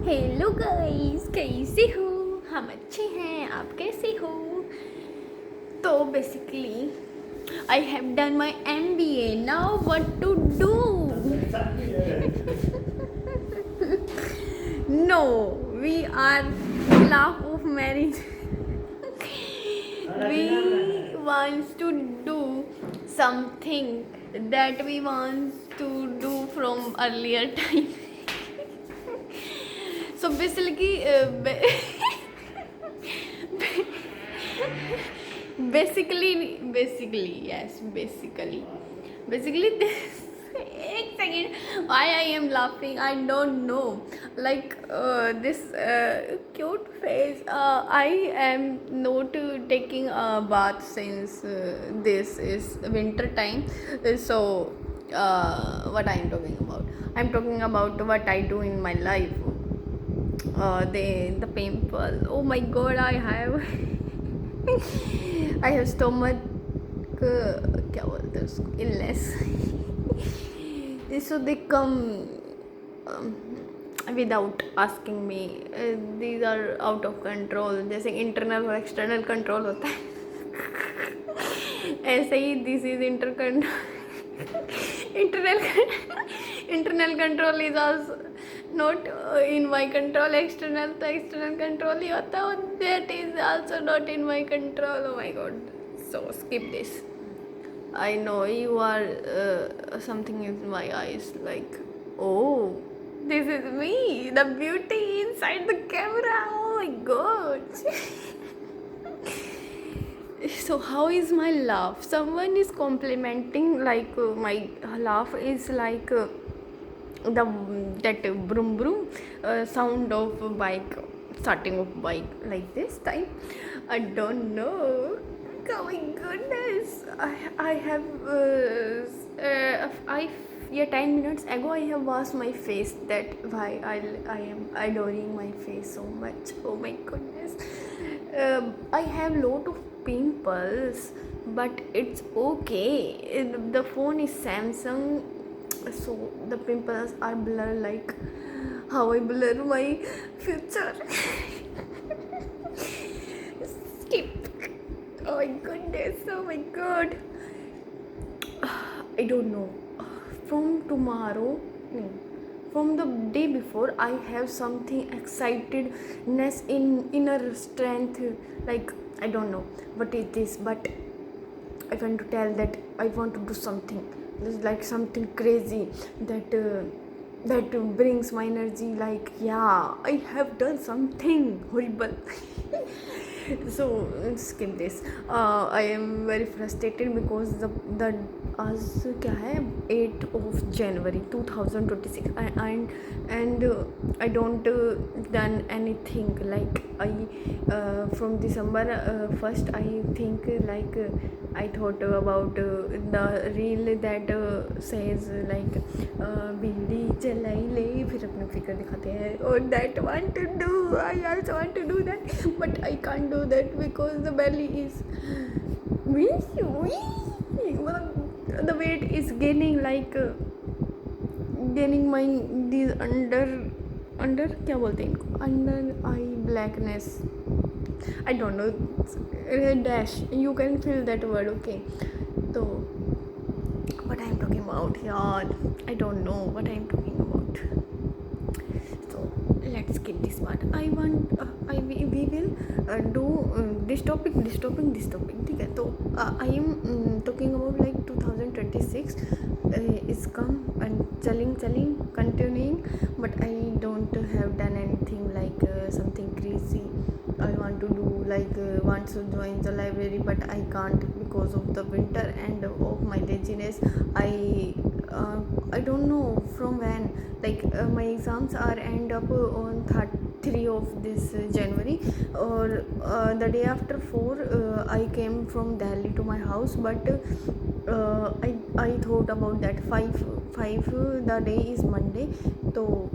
Hello guys, कैसे हो? हम अच्छे हैं, आप कैसे हो? तो basically I have done my MBA. Now what to do? No, we are laugh of marriage. We want to do something that we want to do from earlier time. So basically, basically this. एक second, why I am laughing I don't know. Like this cute face. I am not taking a bath since this is winter time. So what I am talking about? I'm talking about what I do in my life. The pimple. Oh my god, I have I have stomach क्या बोलते हैं उसको, illness. So they come without asking me. These are out of control. जैसे internal और external control होता है ऐसे ही this is internal control is also not in my control. External तो external control ही होता है, that is also not in my control. Oh my god, so skip this. I know you are something in my eyes, like, oh, this is me, the beauty inside the camera. Oh my god. So how is my laugh? Someone is complimenting like my laugh is like that broom broom sound of bike, starting of bike, like this time. I don't know. Oh my goodness. I have I yeah, 10 minutes ago I have washed my face. That why I am adoring my face so much. Oh my goodness. I have lot of pimples, but it's okay. The phone is Samsung, so the pimples are blur, like how I blur my future. Skip. Oh my goodness, oh my god. I don't know. From tomorrow, no, from the day before, I have something excitedness in inner strength. Like, I don't know what is this, but I want to tell that I want to do something. It's like something crazy that brings my energy. Like, yeah, I have done something horrible. So skip this. I am very frustrated because the आज क्या है 8 of January 2026 and I don't done anything. Like I from December 1st I think, like I thought about the reel that says like बिल्ली चलाई ले फिर अपना figure दिखाते हैं, और that want to do, I also want to do that, but I can't do that because the belly is the weight is gaining, like gaining my these under क्या बोलते हैं इनको, under I blackness. I don't know, dash, you can feel that word. Okay, so what I am talking about here, I don't know what I am talking about. So let's skip this part. I want we will do this topic, ठीक है. तो I am talking about like 2026 is come and chilling continuing, but I don't have done anything like something crazy. I want to do like want to join the library, but I can't because of the winter and of my laziness. I don't know from when, like my exams are end up on 3 of this January, or the day after 4 I came from Delhi to my house, but I thought about that 5 the day is Monday, so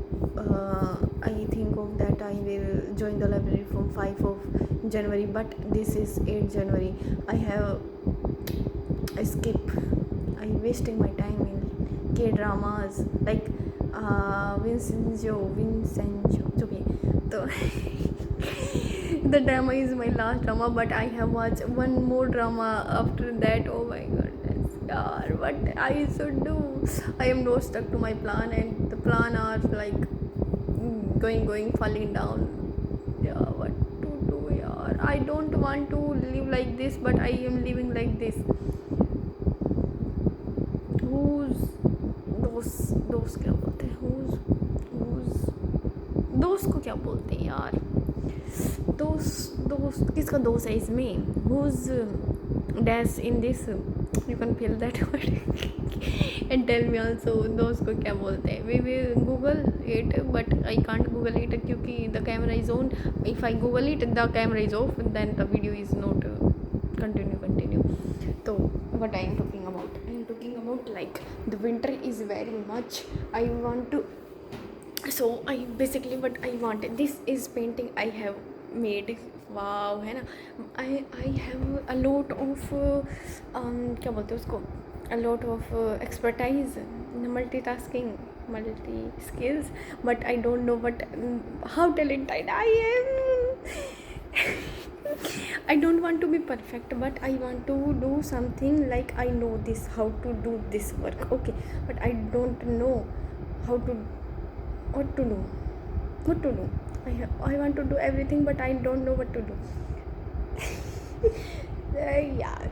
I think of that I will join the library from 5 of January, but this is 8 January. I skip. I wasting my time in K dramas like Vincenzo, जो भी So the drama is my last drama, but I have watched one more drama after that. Oh my goodness, yeah, what I should do? I am not stuck to my plan, and the plan are like going, falling down. Yeah, what to do? Yeah, I don't want to live like this, but I am living like this. Who's दोस्त क्या बोलते हैं? दोस्त को क्या बोलते हैं यार? दोस्त किसका दोस्त है इसमें? Who's dash in this? You can feel that word and tell me also दोस्त को क्या बोलते हैं? We will Google it, but I can't Google it क्योंकि the camera is on. If I Google it, the camera is off, then the video is not continue. So what I am talking about? I am talking about like the winter is very much. I want to. So I basically what I wanted. This is painting I have made. वाव है ना. I have a lot of क्या बोलते हैं उसको, a lot of expertise, multitasking, multi skills, but I don't know what how talented I am. I don't want to be perfect, but I want to do something like I know this how to do this work, okay, but I don't know how to what to do. I want to do everything, but I don't know what to do. Yeah,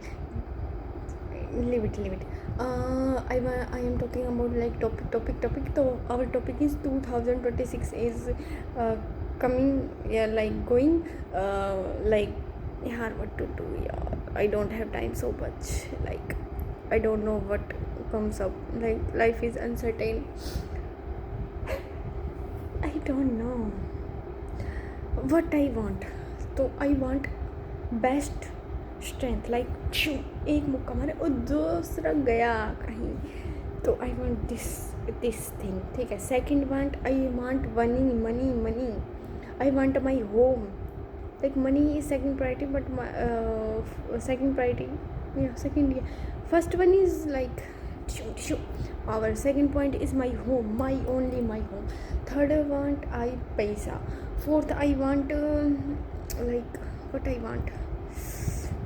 leave it. I am talking about like topic. So our topic is 2026 is coming, yeah, like going, like yeah, what to do. Yeah, I don't have time so much. Like I don't know what comes up. Like life is uncertain. I don't know what I want. So I want best strength, like एक मुक्का मारे और दूसरा गया कहीं. तो I want this thing, ठीक है. Second I want money. I want my home. Like money is second priority, but my second priority, yeah, second, yeah. First one is like our second point is my home, my only my home. Third I want paisa. Fourth I want like what I want.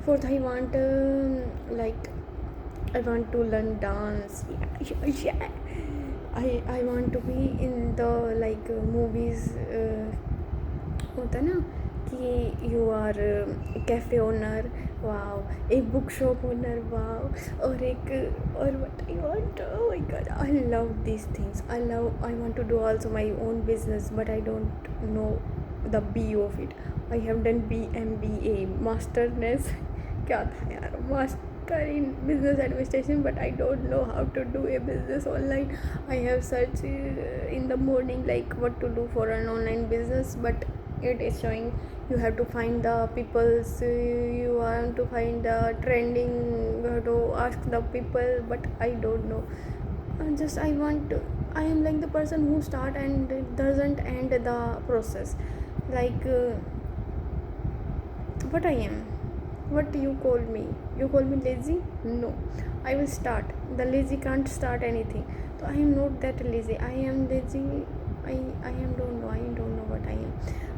Fourth I want like I want to learn dance. Yeah. I want to be in the like movies. होता ना कि you are cafe owner, wow, एक book shop owner, wow, और एक और what I want, oh my god, I love this things. I want to do also my own business, but I don't know the B of it. I have done BMBA मास्टरनेस, क्या था यार, master in business administration, but I don't know how to do a business online. I have searched in the morning like what to do for an online business, but it is showing you have to find the people's, you want to find the trending, you have to ask the people, but I don't know. Just I want to, I am like the person who start and doesn't end the process, like what I am. What you call me? You call me lazy? No, I will start. The lazy can't start anything. So I am not that lazy. I am lazy. I don't know what I am.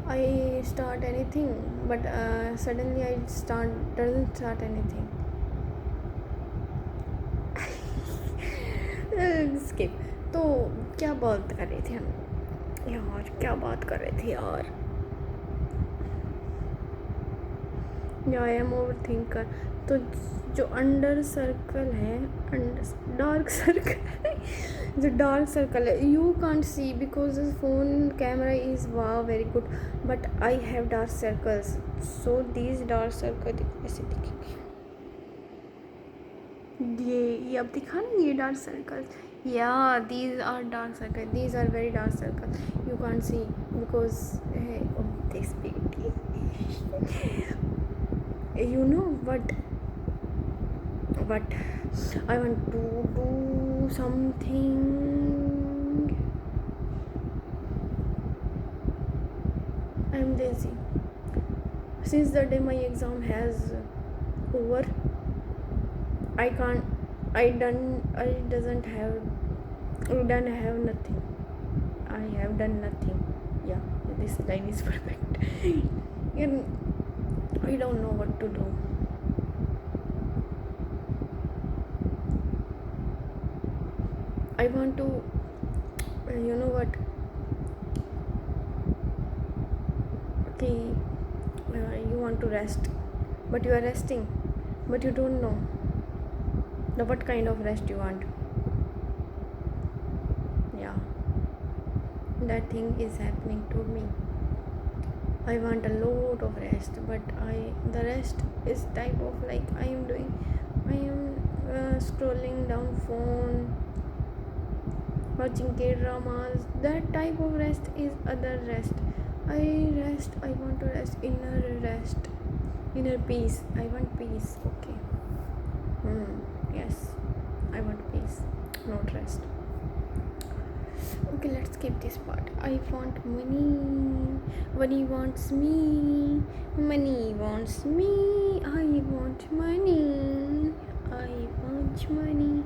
I start anything, but suddenly I doesn't start anything. Skip. तो क्या बात कर रहे थे हम यार, क्या बात कर रहे थे यार. I am over thinker. तो जो अंडर सर्कल है, डार्क सर्कल जो डार्क सर्कल है, you can't see because phone camera is wow very good, but I have dark circles. So these dark circle ऐसे दिखेंगे. ये अब दिखा ना, ये डार्क सर्कल्स, या these are dark circle, these are very dark circle. You can't see because this beauty. You know what I want to do something. I am lazy. Since the day my exam has over, I don't have nothing. I have done nothing. Yeah, this line is perfect. And I don't know what to do. I want to, you know what? Okay, you want to rest, but you are resting, but you don't know the what kind of rest you want. Yeah, that thing is happening to me. I want a lot of rest, but the rest is type of like I am scrolling down phone, watching K-dramas. That type of rest is other rest. I want to rest, inner peace. I want peace. Okay. Yes, I want peace, not rest. Okay, let's skip this part. I want money. Money wants me. Money wants me. I want money. I want money.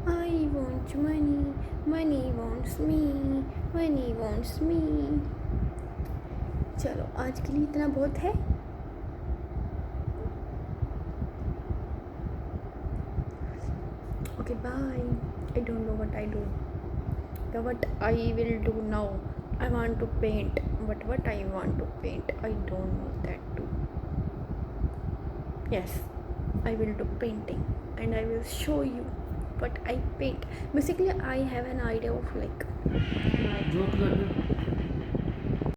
I want money. Money wants me. Money wants me. चलो आज के लिए इतना बहुत है. Okay, bye. I don't know what I do. What I will do now. I want to paint, but what I want to paint, I don't know that too. Yes, I will do painting, and I will show you what I paint. Basically, I have an idea of like